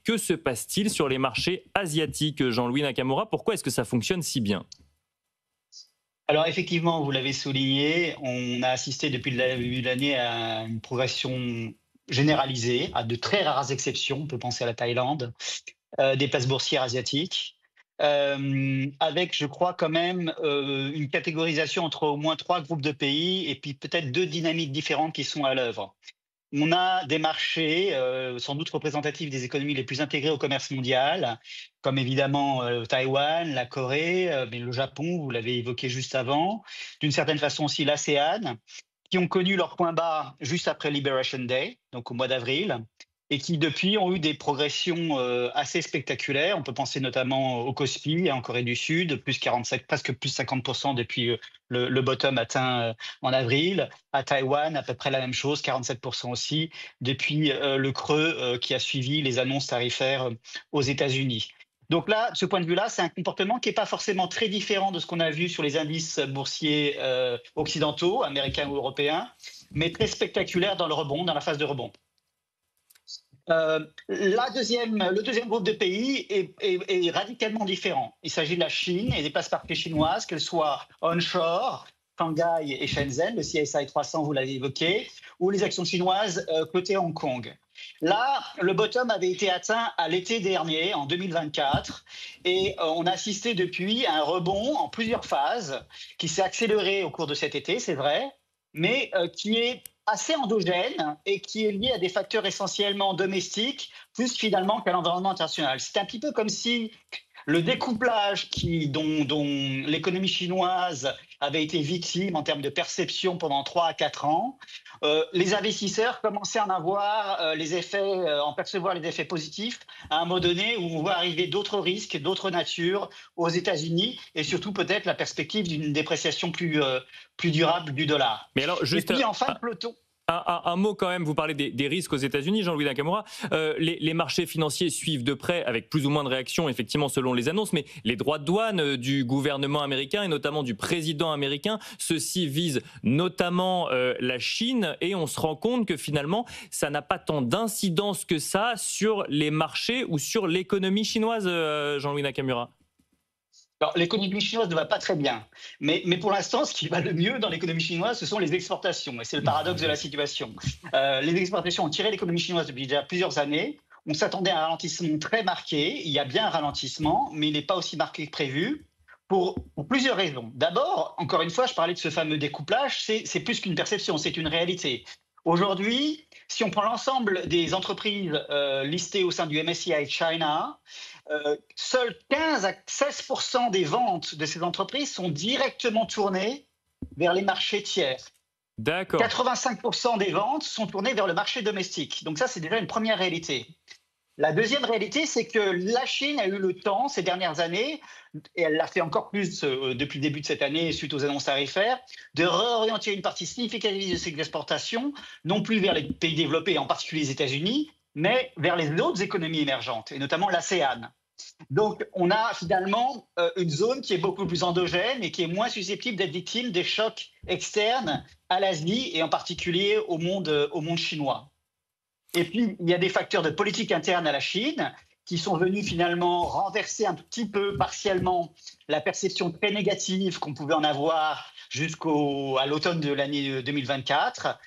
Que se passe-t-il sur les marchés asiatiques, Jean-Louis Nakamura? Pourquoi est-ce que ça fonctionne si bien? Alors effectivement, vous l'avez souligné, on a assisté depuis le début de l'année à une progression généralisée, à de très rares exceptions, on peut penser à la Thaïlande, des places boursières asiatiques, avec je crois quand même, une catégorisation entre au moins 3 groupes de pays et puis peut-être 2 dynamiques différentes qui sont à l'œuvre. On a des marchés, sans doute représentatifs des économies les plus intégrées au commerce mondial, comme évidemment, Taïwan, la Corée, mais le Japon, vous l'avez évoqué juste avant. D'une certaine façon aussi l'ASEAN, qui ont connu leur point bas juste après Liberation Day, donc au mois d'avril, et qui depuis ont eu des progressions, assez spectaculaires. On peut penser notamment au KOSPI et en Corée du Sud, plus 47, presque plus 50 depuis, le bottom atteint, en avril. À Taïwan, à peu près la même chose, 47 aussi, depuis, le creux, qui a suivi les annonces tarifaires, aux États-Unis. Donc là, de ce point de vue-là, c'est un comportement qui n'est pas forcément très différent de ce qu'on a vu sur les indices boursiers, occidentaux, américains ou européens, mais très spectaculaire dans le rebond, dans la phase de rebond. Le deuxième groupe de pays est radicalement différent. Il s'agit de la Chine et des places marquées chinoises, qu'elles soient onshore, Shanghai et Shenzhen, le CSI 300, vous l'avez évoqué, ou les actions chinoises cotées à Hong Kong. Là, le bottom avait été atteint à l'été dernier, en 2024, et on a assisté depuis à un rebond en plusieurs phases qui s'est accéléré au cours de cet été, c'est vrai, mais qui est assez endogène et qui est lié à des facteurs essentiellement domestiques, plus finalement qu'à l'environnement international. C'est un petit peu comme si le découplage dont l'économie chinoise avait été victime en termes de perception pendant 3 à 4 ans, les investisseurs commençaient à en avoir les effets, en percevoir les effets positifs à un moment donné où on voit arriver d'autres risques, d'autres natures aux États-Unis et surtout peut-être la perspective d'une dépréciation plus durable du dollar. Mais alors, Et juste puis enfin, le peloton. un mot quand même, vous parlez des risques aux États-Unis, Jean-Louis Nakamura. Les marchés financiers suivent de près, avec plus ou moins de réactions, effectivement, selon les annonces, mais les droits de douane du gouvernement américain et notamment du président américain, ceux-ci visent notamment la Chine et on se rend compte que finalement, ça n'a pas tant d'incidence que ça sur les marchés ou sur l'économie chinoise, Jean-Louis Nakamura. Alors, l'économie chinoise ne va pas très bien. Mais pour l'instant, ce qui va le mieux dans l'économie chinoise, ce sont les exportations. Et c'est le paradoxe de la situation. Les exportations ont tiré l'économie chinoise depuis déjà plusieurs années. On s'attendait à un ralentissement très marqué. Il y a bien un ralentissement, mais il n'est pas aussi marqué que prévu. Pour plusieurs raisons. D'abord, encore une fois, je parlais de ce fameux découplage, c'est plus qu'une perception, c'est une réalité. Aujourd'hui, si on prend l'ensemble des entreprises listées au sein du MSCI China, seuls 15 à 16 des ventes de ces entreprises sont directement tournées vers les marchés tiers. D'accord. 85 des ventes sont tournées vers le marché domestique. Donc ça, c'est déjà une première réalité. La deuxième réalité, c'est que la Chine a eu le temps ces dernières années, et elle l'a fait encore plus depuis le début de cette année suite aux annonces tarifaires, de réorienter une partie significative de ses exportations, non plus vers les pays développés, en particulier les États-Unis, mais vers les autres économies émergentes, et notamment l'ASEAN. Donc, on a finalement une zone qui est beaucoup plus endogène et qui est moins susceptible d'être victime des chocs externes à l'Asie et en particulier au monde chinois. Et puis, il y a des facteurs de politique interne à la Chine qui sont venus finalement renverser un petit peu partiellement la perception très négative qu'on pouvait en avoir jusqu'à l'automne de l'année 2024.